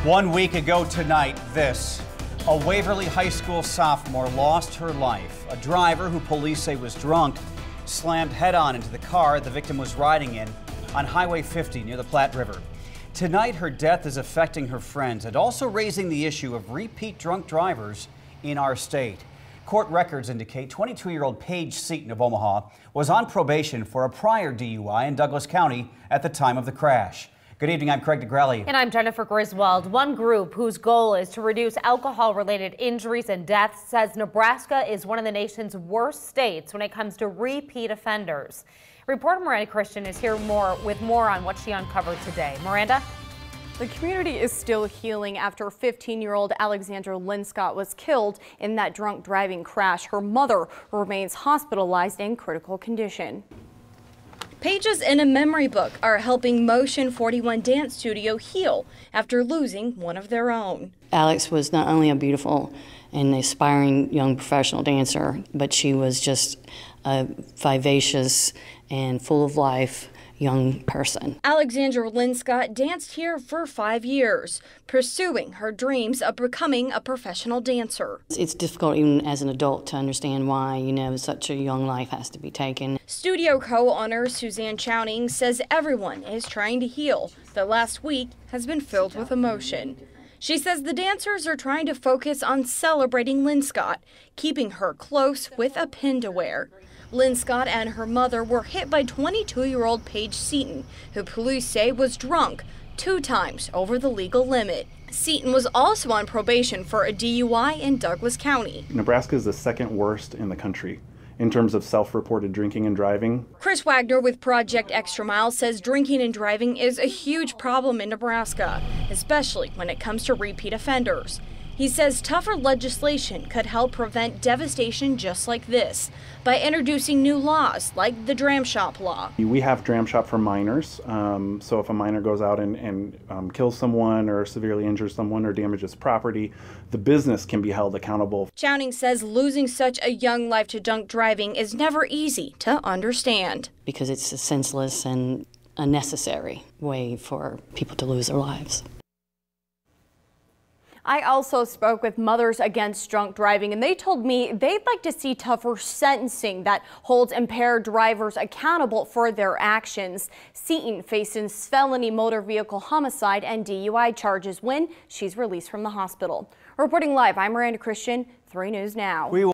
1 week ago tonight, a Waverly High School sophomore lost her life. A driver who police say was drunk slammed head-on into the car the victim was riding in on Highway 50 near the Platte River. Tonight, her death is affecting her friends and also raising the issue of repeat drunk drivers in our state. Court records indicate 22-year-old Paige Seaton of Omaha was on probation for a prior DUI in Douglas County at the time of the crash. Good evening, I'm Craig DeGrelli. And I'm Jennifer Griswold. One group whose goal is to reduce alcohol-related injuries and deaths says Nebraska is one of the nation's worst states when it comes to repeat offenders. Reporter Miranda Christian is here with more on what she uncovered today. Miranda? The community is still healing after 15-year-old Alexandra Linscott was killed in that drunk driving crash. Her mother remains hospitalized in critical condition. Pages in a memory book are helping Motion 41 Dance Studio heal after losing one of their own. Alex was not only a beautiful and aspiring young professional dancer, but she was just a vivacious and full of life young person. Alexandra Linscott danced here for 5 years, pursuing her dreams of becoming a professional dancer. It's difficult even as an adult to understand why, such a young life has to be taken. Studio co-owner Suzanne Chowning says everyone is trying to heal. The last week has been filled with emotion. She says the dancers are trying to focus on celebrating Linscott, keeping her close with a pin to wear. Linscott and her mother were hit by 22-year-old Paige Seaton, who police say was drunk 2 times over the legal limit. Seaton was also on probation for a DUI in Douglas County. Nebraska is the second worst in the country in terms of self-reported drinking and driving. Chris Wagner with Project Extra Mile says drinking and driving is a huge problem in Nebraska, especially when it comes to repeat offenders. He says tougher legislation could help prevent devastation just like this by introducing new laws like the dram shop law. We have dram shop for minors, so if a minor goes out and kills someone or severely injures someone or damages property, the business can be held accountable. Chowning says losing such a young life to drunk driving is never easy to understand. Because it's a senseless and unnecessary way for people to lose their lives. I also spoke with Mothers Against Drunk Driving, and they told me they'd like to see tougher sentencing that holds impaired drivers accountable for their actions. Seaton faces felony motor vehicle homicide and DUI charges when she's released from the hospital. Reporting live, I'm Miranda Christian, 3 News Now.